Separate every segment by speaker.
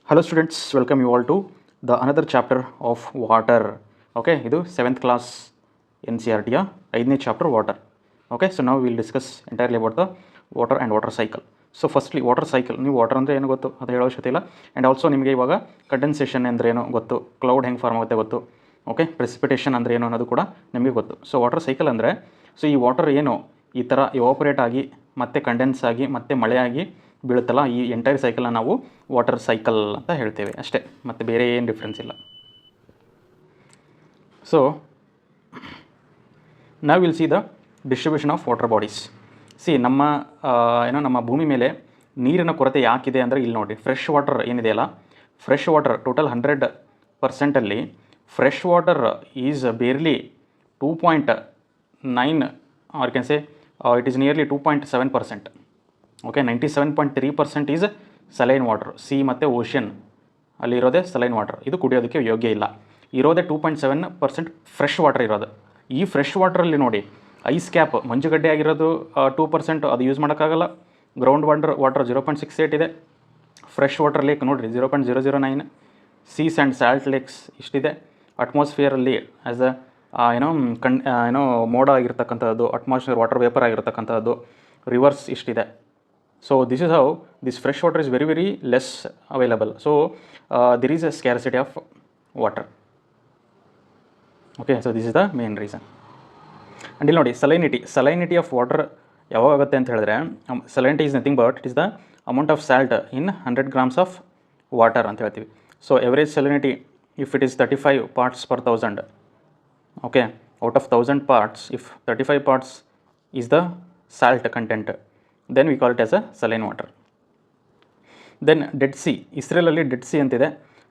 Speaker 1: Hello students, welcome you all to the another chapter of water. Okay, ಇದು 7th class NCERT ಯ 5ನೇ chapter water. Okay, so now we will discuss entirely about the water and water cycle. So firstly water cycle, ನೀವು water ಅಂದರೆ ಏನು ಗೊತ್ತು ಅದು ಹೇಳೋ ಅವಶ್ಯಕತೆ ಇಲ್ಲ. ಆ್ಯಂಡ್ ಆಲ್ಸೋ ನಿಮಗೆ ಇವಾಗ ಕಂಡೆನ್ಸೇಷನ್ ಅಂದರೆ ಏನೋ ಗೊತ್ತು, ಕ್ಲೌಡ್ ಹೆಂಗೆ ಫಾರ್ಮ್ ಆಗುತ್ತೆ ಗೊತ್ತು. ಓಕೆ, ಪ್ರೆಸಿಪಿಟೇಷನ್ ಅಂದರೆ ಏನು ಅನ್ನೋದು ಕೂಡ ನಿಮಗೆ ಗೊತ್ತು. ಸೊ ವಾಟರ್ ಸೈಕಲ್ ಅಂದರೆ ಸೊ ಈ ವಾಟರ್ ಏನು ಈ ಥರ ಇವಾಪರೇಟ್ ಆಗಿ ಮತ್ತೆ ಕಂಡೆನ್ಸ್ ಆಗಿ ಮತ್ತೆ ಮಳೆಯಾಗಿ ಬೀಳುತ್ತಲ್ಲ, ಈ ಎಂಟೈರ್ ಸೈಕಲ್ನ ನಾವು ವಾಟರ್ ಸೈಕಲ್ ಅಂತ ಹೇಳ್ತೇವೆ ಅಷ್ಟೇ, ಮತ್ತು ಬೇರೆ ಏನು ಡಿಫ್ರೆನ್ಸ್ ಇಲ್ಲ. ಸೊ ನಾವು will see the distribution of water bodies. ನಮ್ಮ ಭೂಮಿ ಮೇಲೆ ನೀರಿನ ಕೊರತೆ ಯಾಕಿದೆ ಅಂದರೆ ಇಲ್ಲಿ ನೋಡಿ, ಫ್ರೆಶ್ ವಾಟರ್ ಏನಿದೆಯಲ್ಲ, ಫ್ರೆಶ್ ವಾಟರ್ ಟೋಟಲ್ 100%ಅಲ್ಲಿ fresh water is barely 2.9 or can say it is nearly 2.7%. Okay, 97.3% is saline water. Sea ಮತ್ತು ಓಷನ್ ಅಲ್ಲಿರೋದೇ ಸಲೈನ್ ವಾಟರ್, ಇದು ಕುಡಿಯೋದಕ್ಕೆ ಯೋಗ್ಯ ಇಲ್ಲ. ಇರೋದೇ 2.7% ಫ್ರೆಶ್ ವಾಟರ್ ಇರೋದು. ಈ ಫ್ರೆಶ್ ವಾಟ್ರಲ್ಲಿ ನೋಡಿ ಐಸ್ ಕ್ಯಾಪ್ ಮಂಜುಗಡ್ಡೆ ಆಗಿರೋದು 2%, ಅದು ಯೂಸ್ ಮಾಡೋಕ್ಕಾಗಲ್ಲ. ಗ್ರೌಂಡ್ ವಾಟರ್ 0.68 ಇದೆ. ಫ್ರೆಶ್ ವಾಟರ್ ಲೇಕ್ ನೋಡಿರಿ 0.009. ಸೀಸ್ ಆ್ಯಂಡ್ ಸಾಲ್ಟ್ ಲೇಕ್ಸ್ ಇಷ್ಟಿದೆ. ಅಟ್ಮಾಸ್ಫಿಯರಲ್ಲಿ ಆ್ಯಸ್ ಅ ಮೋಡ ಆಗಿರ್ತಕ್ಕಂಥದ್ದು, ಅಟ್ಮಾಸ್ಫಿಯರ್ ವಾಟರ್ ವೇಪರ್ ಆಗಿರ್ತಕ್ಕಂಥದ್ದು, ರಿವರ್ಸ್ ಇಷ್ಟಿದೆ. So this is how this fresh water is very less available. So there is a scarcity of water. Okay, so this is the main reason. And ಇಲ್ಲಿ ನೋಡಿ salinity of water ಯಾವಾಗ ಆಗುತ್ತೆ ಅಂತ ಹೇಳಿದ್ರೆ, salinity is nothing but it is the amount of salt in 100 grams of water ಅಂತ ಹೇಳ್ತೀವಿ. So average salinity if it is 35 parts per 1000, okay, out of 1000 parts if 35 parts is the salt content, then we call it as a saline water. Then dead sea, ಇಸ್ರೇಲಲ್ಲಿ dead sea ಅಂತಿದೆ,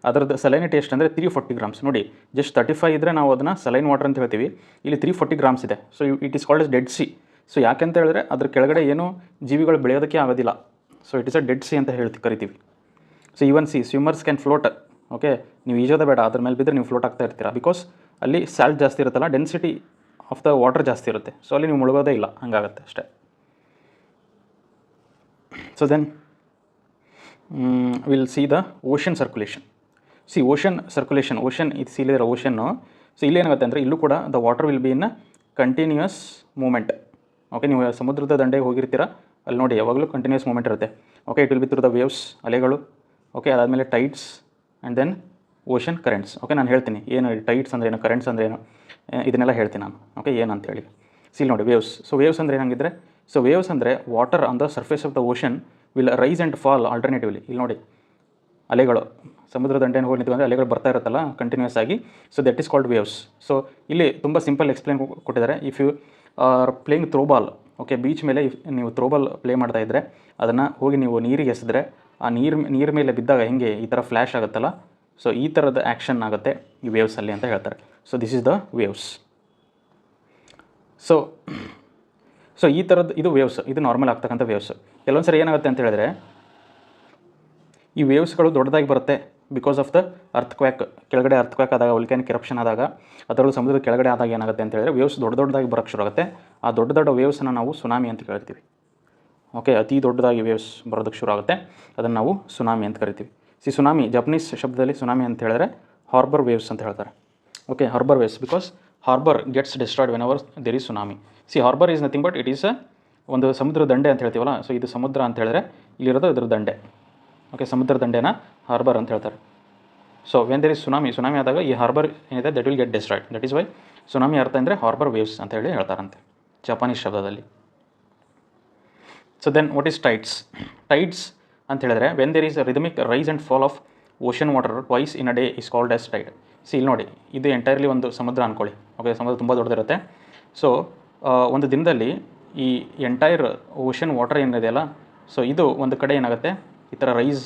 Speaker 1: ಅದರದ್ದು salinity ಎಷ್ಟು ಅಂದರೆ 340 grams. ನೋಡಿ, just 35 ಇದ್ದರೆ ನಾವು ಅದನ್ನು saline water ಅಂತ ಹೇಳ್ತೀವಿ, ಇಲ್ಲಿ 340 ಗ್ರಾಮ್ಸ್ ಇದೆ. So it is called as dead C. So ಯಾಕೆಂತ ಹೇಳಿದ್ರೆ ಅದ್ರ ಕೆಳಗಡೆ ಏನು ಜೀವಿಗಳು ಬೆಳೆಯೋದಕ್ಕೆ ಆಗೋದಿಲ್ಲ. So it is a dead C ಅಂತ ಕರಿತೀವಿ. So even C swimmers can float. Okay, ನೀವು ಈಜೋದ ಬೇಡ, ಅದ್ರ ಮೇಲೆ ಬಿದ್ದರೆ ನೀವು ಫ್ಲೋಟ್ ಆಗ್ತಾ ಇರ್ತೀರಾ, ಬಿಕಾಸ್ ಅಲ್ಲಿ ಸಾಲ್ಟ್ ಜಾಸ್ತಿ ಇರುತ್ತಲ್ಲ, ಡೆನ್ಸಿಟಿ ಆಫ್ ದ ವಾಟರ್ ಜಾಸ್ತಿ ಇರುತ್ತೆ. ಸೊ ಅಲ್ಲಿ ನೀವು ಮುಳುಗೋದೇ ಇಲ್ಲ, ಹಂಗಾಗುತ್ತೆ ಅಷ್ಟೇ. So then we'll see the ocean circulation. See ocean circulation, ocean ಇದು ಇಲ್ಲಿರೋ ಓಷನ್ನು. ಸೊ ಇಲ್ಲಿ ಏನಾಗುತ್ತೆ ಅಂದರೆ ಇಲ್ಲೂ ಕೂಡ the water will be in continuous movement. Okay, ನೀವು ಸಮುದ್ರದ ದಂಡೆಗೆ ಹೋಗಿರ್ತೀರ, ಅಲ್ಲಿ ನೋಡಿ ಯಾವಾಗಲೂ ಕಂಟಿನ್ಯೂಸ್ ಮೂಮೆಂಟ್ ಇರುತ್ತೆ. Okay, it will be through the waves, ಅಲೆಗಳು. ಓಕೆ, ಅದಾದಮೇಲೆ tides and then ocean currents. Okay, ನಾನು ಹೇಳ್ತೀನಿ ಏನು ಟೈಡ್ಸ್ ಅಂದರೆ ಏನು, ಕರೆಂಟ್ಸ್ ಅಂದರೆ ಏನು, ಇದನ್ನೆಲ್ಲ ಹೇಳ್ತೀನಿ ನಾನು. ಓಕೆ, ಏನಂತೇಳಿ ಇಲ್ಲಿ ನೋಡಿ ವೇವ್ಸ್. ಸೊ ವೇವ್ಸ್ ಅಂದರೆ ಏನಾಗಿದ್ದರೆ, ಸೊ ವೇವ್ಸ್ ಅಂದರೆ water on the surface of the ocean will rise and fall alternatively. ಇಲ್ಲಿ ನೋಡಿ ಅಲೆಗಳು, ಸಮುದ್ರ ದಂಡೆಯನ್ನು ಹೋಗಿ ನಿಂತ್ಕೊಂಡ್ರೆ ಅಲೆಗಳು ಬರ್ತಾ ಇರುತ್ತಲ್ಲ ಕಂಟಿನ್ಯೂಸ್ ಆಗಿ. So that is called waves. So ಇಲ್ಲಿ ತುಂಬ ಸಿಂಪಲ್ ಎಕ್ಸ್ಪ್ಲೇನ್ ಕೊಟ್ಟಿದ್ದಾರೆ. If you are playing throwball, okay, beach ಮೇಲೆ ನೀವು ಥ್ರೋಬಾಲ್ ಪ್ಲೇ ಮಾಡ್ತಾ ಇದ್ದರೆ ಅದನ್ನು ಹೋಗಿ ನೀವು ನೀರಿಗೆ ಎಸೆದ್ರೆ ಆ ನೀರ ಮೇಲೆ ಬಿದ್ದಾಗ ಹೆಂಗೆ ಈ ಥರ ಫ್ಲ್ಯಾಶ್ ಆಗುತ್ತಲ್ಲ, ಸೊ ಈ ಥರದ ಆ್ಯಕ್ಷನ್ ಆಗುತ್ತೆ ಈ ವೇವ್ಸಲ್ಲಿ ಅಂತ ಹೇಳ್ತಾರೆ. So this is the waves. So ಈ ಥರದ್ದು ಇದು ವೇವ್ಸ್, ಇದು ನಾರ್ಮಲ್ ಆಗ್ತಕ್ಕಂಥ ವೇವ್ಸ್. ಕೆಲವೊಂದು ಸರಿ ಏನಾಗುತ್ತೆ ಅಂತ ಹೇಳಿದ್ರೆ ಈ ವೇವ್ಸ್ಗಳು ದೊಡ್ಡದಾಗಿ ಬರುತ್ತೆ ಬಿಕಾಸ್ ಆಫ್ ದ ಅರ್ಥಕ್ವ್ಯಾಕ್. ಕೆಳಗಡೆ ಅರ್ಥಕ್ವ್ಯಾಕ್ ಆದಾಗ, ವೋಲ್ಕ್ಯಾನಿಕ್ ಎರಪ್ಷನ್ ಆದಾಗ, ಅದರಲ್ಲೂ ಸಮುದ್ರದ ಕೆಳಗಡೆ ಆದಾಗ ಏನಾಗುತ್ತೆ ಅಂತ ಹೇಳಿದ್ರೆ ವೇವ್ಸ್ ದೊಡ್ಡದಾಗಿ ಬರೋಕ್ಕೆ ಶುರು ಆಗುತ್ತೆ. ಆ ದೊಡ್ಡ ವೇವ್ಸನ್ನು ನಾವು ಸುನಾಮಿ ಅಂತ ಕರಿತೀವಿ. ಓಕೆ, ಅತಿ ದೊಡ್ಡದಾಗಿ ವೇವ್ಸ್ ಬರೋದಕ್ಕೆ ಶುರು ಆಗುತ್ತೆ, ಅದನ್ನು ನಾವು ಸುನಾಮಿ ಅಂತ ಕರಿತೀವಿ. ಸುನಾಮಿ ಜಪನೀಸ್ ಶಬ್ದದಲ್ಲಿ ಸುನಾಮಿ ಅಂತ ಹೇಳಿದ್ರೆ ಹಾರ್ಬರ್ ವೇವ್ಸ್ ಅಂತ ಹೇಳ್ತಾರೆ. Okay, harbour waves because harbour gets destroyed whenever there is tsunami. Harbour is nothing but it is ಒಂದು ಸಮುದ್ರ ದಂಡೆ ಅಂತ ಹೇಳ್ತೀವಲ್ಲ. ಸೊ ಇದು ಸಮುದ್ರ ಅಂತ ಹೇಳಿದ್ರೆ ಇಲ್ಲಿರೋದು ಇದ್ರ ದಂಡೆ. ಓಕೆ, ಸಮುದ್ರ ದಂಡೆನ ಹಾರ್ಬರ್ ಅಂತ ಹೇಳ್ತಾರೆ. So when there is tsunami ಆದಾಗ ಈ ಹಾರ್ಬರ್ ಏನಿದೆ that will get destroyed. That is why tsunami ಅರ್ಥ ಅಂದರೆ ಹಾರ್ಬರ್ ವೇವ್ಸ್ ಅಂತ ಹೇಳಿ ಹೇಳ್ತಾರಂತೆ ಜಪಾನೀಸ್ ಶಬ್ದದಲ್ಲಿ. So then what is tides ಅಂತ ಹೇಳಿದ್ರೆ when there is rhythmic rise and fall of ocean water twice in a day is called as tide. ಇಲ್ಲಿ ನೋಡಿ, ಇದು ಎಂಟೈರ್ಲಿ ಒಂದು ಸಮುದ್ರ ಅಂದ್ಕೊಳ್ಳಿ. ಓಕೆ, ಸಮುದ್ರ ತುಂಬ ದೊಡ್ಡದಿರುತ್ತೆ. ಸೊ ಒಂದು ದಿನದಲ್ಲಿ ಈ ಎಂಟೈರ್ ಓಷನ್ ವಾಟರ್ ಏನಿದೆಯಲ್ಲ, ಸೊ ಇದು ಒಂದು ಕಡೆ ಏನಾಗುತ್ತೆ ಈ ಥರ ರೈಸ್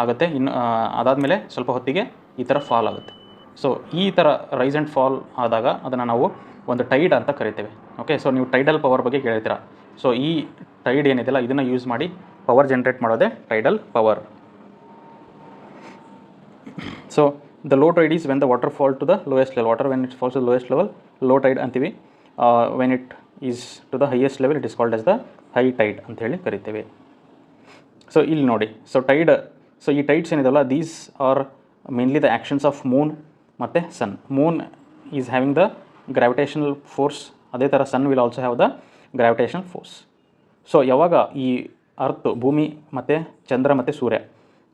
Speaker 1: ಆಗುತ್ತೆ, ಇನ್ನು ಅದಾದಮೇಲೆ ಸ್ವಲ್ಪ ಹೊತ್ತಿಗೆ ಈ ಥರ ಫಾಲ್ ಆಗುತ್ತೆ. ಸೊ ಈ ಥರ ರೈಸ್ ಆ್ಯಂಡ್ ಫಾಲ್ ಆದಾಗ ಅದನ್ನು ನಾವು ಒಂದು ಟೈಡ್ ಅಂತ ಕರಿತೇವೆ. ಓಕೆ, ಸೊ ನೀವು ಟೈಡಲ್ ಪವರ್ ಬಗ್ಗೆ ಕೇಳ್ತೀರಾ. ಸೊ ಈ ಟೈಡ್ ಏನಿದೆಯಲ್ಲ ಇದನ್ನು ಯೂಸ್ ಮಾಡಿ ಪವರ್ ಜನ್ರೇಟ್ ಮಾಡೋದೇ tidal power. So the low tide is when the water fall to the lowest level. Water when it falls to the lowest level low tide ಅಂತೀವಿ. When it is to the highest level it is called as the high tide ಅಂತ ಹೇಳಿ ಕರಿತೇವೆ. So ಇಲ್ಲಿ ನೋಡಿ, so tide so ಈ tides ಏನಿದೆಯಲ್ಲ these are mainly the actions of moon ಮತ್ತು sun. Moon is having the gravitational force, ಅದೇ ಥರ sun will also have the gravitational force. So ಯಾವಾಗ ಈ ಅರ್ತ್, ಭೂಮಿ ಮತ್ತು ಚಂದ್ರ ಮತ್ತು ಸೂರ್ಯ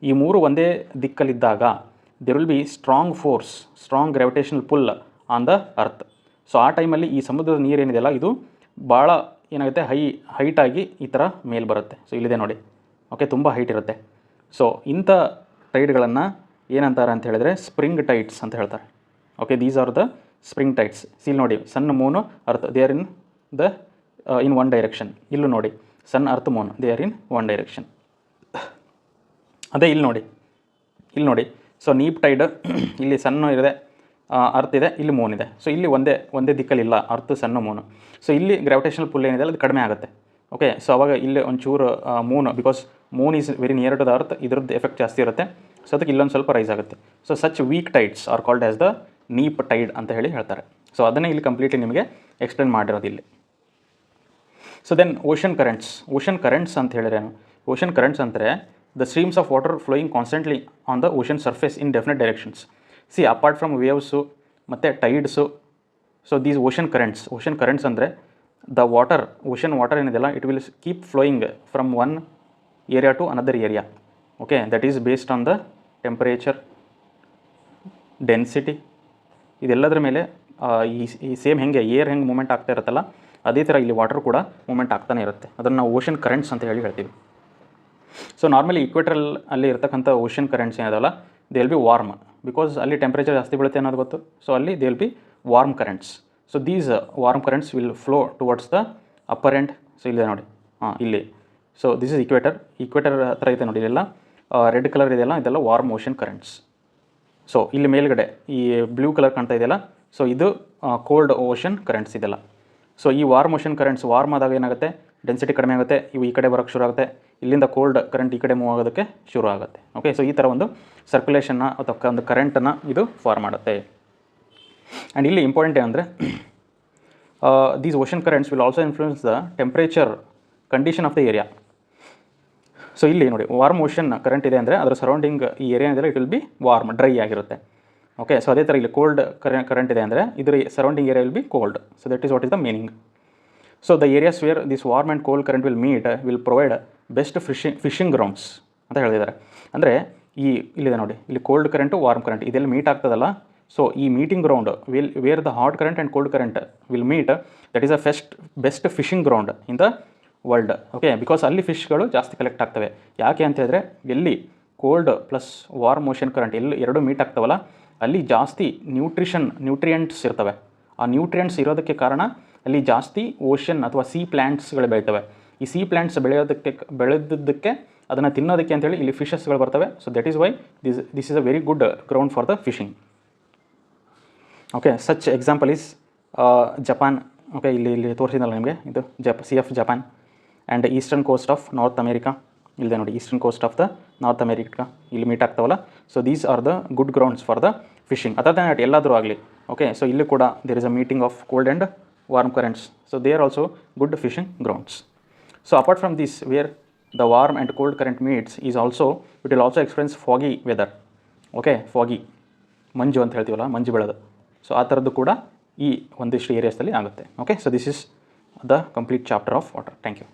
Speaker 1: ಈ ಮೂರು ಒಂದೇ ದಿಕ್ಕಲ್ಲಿದ್ದಾಗ there will be strong force, strong gravitational pull on the earth. So ಆ ಟೈಮಲ್ಲಿ ಈ ಸಮುದ್ರದ ನೀರೇನಿದೆಯಲ್ಲ ಇದು ಭಾಳ ಏನಾಗುತ್ತೆ ಹೈಟಾಗಿ ಈ ಥರ ಮೇಲೆ ಬರುತ್ತೆ. ಸೊ ಇಲ್ಲಿದೆ ನೋಡಿ, ಓಕೆ, ತುಂಬ ಹೈಟ್ ಇರುತ್ತೆ. ಸೊ ಇಂಥ ಟೈಡ್ಗಳನ್ನು ಏನಂತಾರೆ ಅಂತ ಹೇಳಿದ್ರೆ ಸ್ಪ್ರಿಂಗ್ ಟೈಡ್ಸ್ ಅಂತ ಹೇಳ್ತಾರೆ. Okay, these are the spring tides. ಇಲ್ಲಿ ನೋಡಿ, sun, moon, earth, they are in one direction. ಇಲ್ಲೂ ನೋಡಿ, sun, earth, moon, they are in one direction. ಅದೇ ಇಲ್ಲಿ ನೋಡಿ, ಸೊ ನೀಪ್ ಟೈಡ್ ಇಲ್ಲಿ ಸನ್ನು ಇದೆ, ಅರ್ತ್ ಇದೆ, ಇಲ್ಲಿ ಮೂನ್ ಇದೆ. ಸೊ ಇಲ್ಲಿ ಒಂದೇ ದಿಕ್ಕಲ್ಲಿಲ್ಲ ಅರ್ತ್, ಸನ್ನು, ಮೂನು. ಸೊ ಇಲ್ಲಿ ಗ್ರಾವಿಟೇಷನಲ್ ಪುಲ್ ಏನಿದೆ ಅದು ಕಡಿಮೆ ಆಗುತ್ತೆ. ಓಕೆ, ಸೊ ಅವಾಗ ಇಲ್ಲಿ ಒಂಚೂರು moon, because moon is very near to the earth, ಇದ್ರದ್ದು ಎಫೆಕ್ಟ್ ಜಾಸ್ತಿ ಇರುತ್ತೆ. ಸೊ ಅದಕ್ಕೆ ಇಲ್ಲೊಂದು ಸ್ವಲ್ಪ ರೈಸ್ ಆಗುತ್ತೆ. So such weak tides are called as the neap tide ಅಂತ ಹೇಳ್ತಾರೆ. ಸೊ ಅದನ್ನೇ ಇಲ್ಲಿ ಕಂಪ್ಲೀಟ್ಲಿ ನಿಮಗೆ ಎಕ್ಸ್ಪ್ಲೇನ್ ಮಾಡಿರೋದು ಇಲ್ಲಿ. ಸೊ ದೆನ್ ಓಷನ್ ಕರೆಂಟ್ಸ್ ಅಂತ ಹೇಳಿದ್ರೇನು? ಓಷನ್ ಕರೆಂಟ್ಸ್ ಅಂದರೆ the streams of water flowing constantly on the ocean surface in definite directions. See, apart from waves ಮತ್ತು tides, so these ocean currents ಅಂದರೆ ದ ಓಷನ್ ವಾಟರ್ ಏನಿದೆಯಲ್ಲ it will keep flowing from one area to another area. Okay, that is based on the temperature, density, ಇದೆಲ್ಲದರ ಮೇಲೆ ಈ same ಹೆಂಗೆ air ಹೆಂಗೆ moment ಆಗ್ತಾ ಇರುತ್ತಲ್ಲ ಅದೇ ಥರ ಇಲ್ಲಿ ವಾಟರ್ ಕೂಡ ಮೂಮೆಂಟ್ ಆಗ್ತಾನೆ ಇರುತ್ತೆ. ಅದನ್ನು ನಾವು ಓಷನ್ ಕರೆಂಟ್ಸ್ ಅಂತ ಹೇಳ್ತೀವಿ. ಸೊ ನಾರ್ಮಲಿ ಈಕ್ವೇಟರಲ್ ಅಲ್ಲಿ ಇರ್ತಕ್ಕಂಥ ಓಷನ್ ಕರೆಂಟ್ಸ್ ಏನಿದೆಯಲ್ಲ they will be warm, because ಅಲ್ಲಿ ಟೆಂಪರೇಚರ್ ಜಾಸ್ತಿ ಬೀಳುತ್ತೆ ಅನ್ನೋದು ಗೊತ್ತು. ಸೊ ಅಲ್ಲಿ they will be warm currents. So these warm currents will flow towards the upper end. So ಇಲ್ಲಿದೆ ನೋಡಿ, ಇಲ್ಲಿ. ಸೊ ದಿಸ್ ಇಸ್ ಈಕ್ವೇಟರ್ ಹತ್ರ ಐತೆ ನೋಡಿ, ಇದೆಲ್ಲ ರೆಡ್ ಕಲರ್ ಇದೆಯಲ್ಲ, ಇದೆಲ್ಲ ವಾರ್ಮ್ ಓಷನ್ ಕರೆಂಟ್ಸ್. ಸೊ ಇಲ್ಲಿ ಮೇಲ್ಗಡೆ ಈ ಬ್ಲೂ ಕಲರ್ ಕಾಣ್ತಾ ಇದೆಯಲ್ಲ, ಸೊ ಇದು ಕೋಲ್ಡ್ ಓಷನ್ ಕರೆಂಟ್ಸ್ ಇದೆಲ್ಲ. ಸೊ ಈ ವಾರ್ಮ್ ಓಷನ್ ಕರೆಂಟ್ಸ್ ವಾರ್ಮ್ ಆದಾಗ ಏನಾಗುತ್ತೆ, ಡೆನ್ಸಿಟಿ ಕಡಿಮೆ ಆಗುತ್ತೆ, ಇವು ಈ ಕಡೆ ಬರೋಕ್ಕೆ ಶುರು ಆಗುತ್ತೆ, ಇಲ್ಲಿಂದ ಕೋಲ್ಡ್ ಕರೆಂಟ್ ಈ ಕಡೆ ಮೂವ್ ಆಗೋದಕ್ಕೆ ಶುರು ಆಗುತ್ತೆ. ಓಕೆ, ಸೊ ಈ ಥರ ಒಂದು ಸರ್ಕ್ಯುಲೇಷನ್ನ ಅಥವಾ ಒಂದು ಕರೆಂಟನ್ನು ಇದು ಫಾರ್ಮ್ ಮಾಡುತ್ತೆ. ಆ್ಯಂಡ್ ಇಲ್ಲಿ ಇಂಪಾರ್ಟೆಂಟ್ ಏನಂದರೆ these ocean currents will also influence the temperature condition of the area. So ಇಲ್ಲಿ ನೋಡಿ, ವಾರ್ಮ್ ಓಷನ್ ಕರೆಂಟ್ ಇದೆ ಅಂದರೆ ಅದರ ಸರೌಂಡಿಂಗ್ ಈ ಏರಿಯಾ ಏನಿದೆ it will be warm, dry ಆಗಿರುತ್ತೆ. ಓಕೆ, ಸೊ ಅದೇ ಥರ ಇಲ್ಲಿ ಕೋಲ್ಡ್ ಕರೆಂಟ್ ಇದೆ ಅಂದರೆ ಇದರ surrounding area will be cold. So that is what is the meaning. So the areas where this warm and cold current will provide best fishing grounds ಅಂತ ಹೇಳಿದ್ದಾರೆ. ಅಂದರೆ ಇಲ್ಲಿದೆ ನೋಡಿ, ಇಲ್ಲಿ ಕೋಲ್ಡ್ ಕರೆಂಟು, ವಾರ್ಮ್ ಕರೆಂಟ್ ಇದೆಲ್ಲ ಮೀಟ್ ಆಗ್ತದಲ್ಲ. So ಈ meeting ground where the hot current and cold current will meet, that is a best fishing ground in the world. Okay, because ಅಲ್ಲಿ ಫಿಶ್ಗಳು ಜಾಸ್ತಿ ಕಲೆಕ್ಟ್ ಆಗ್ತವೆ. ಯಾಕೆ ಅಂತ ಹೇಳಿದ್ರೆ ಎಲ್ಲಿ cold plus warm ocean current ಎರಡು ಮೀಟ್ ಆಗ್ತವಲ್ಲ ಅಲ್ಲಿ ಜಾಸ್ತಿ ನ್ಯೂಟ್ರಿಯೆಂಟ್ಸ್ ಇರ್ತವೆ. ಆ ನ್ಯೂಟ್ರಿಯೆಂಟ್ಸ್ ಇರೋದಕ್ಕೆ ಕಾರಣ ಅಲ್ಲಿ ಜಾಸ್ತಿ ಓಷನ್ ಅಥವಾ ಸೀ ಪ್ಲ್ಯಾಂಟ್ಸ್ಗಳು ಬೆಳಿತವೆ. ಈ ಸೀ ಪ್ಲ್ಯಾಂಟ್ಸ್ ಬೆಳೆದಿದ್ದಕ್ಕೆ ಅದನ್ನು ತಿನ್ನೋದಕ್ಕೆ ಅಂತೇಳಿ ಇಲ್ಲಿ ಫಿಶಸ್ಗಳು ಬರ್ತವೆ. So that is why this is a very good ground for the fishing. Okay, such example is Japan. Okay, ಇಲ್ಲಿ ತೋರಿಸಿದಲ್ಲ ನಿಮಗೆ, ಇದು sea of Japan and eastern coast of north America. ಇಲ್ಲದೆ ನೋಡಿ, eastern coast of the north America ಇಲ್ಲಿ meet ಆಗ್ತಾವಲ್ಲ. So these are the good grounds for the fishing. Other than that ಎಲ್ಲಾದರೂ ಆಗಲಿ. ಓಕೆ, ಸೊ ಇಲ್ಲಿ ಕೂಡ there is a meeting of cold and warm currents. So they are also good fishing grounds. So apart from this where the warm and cold current meets it will also experience foggy weather. Okay, foggy ಮಂಜು ಅಂತ ಹೇಳ್ತೀವಲ್ಲ, ಮಂಜು ಬೀಳೋದು. So ಆ ಥರದ್ದು ಕೂಡ ಈ ಒಂದಿಷ್ಟು ಏರಿಯಾಸಲ್ಲಿ ಆಗುತ್ತೆ. Okay, so this is the complete chapter of water. Thank you.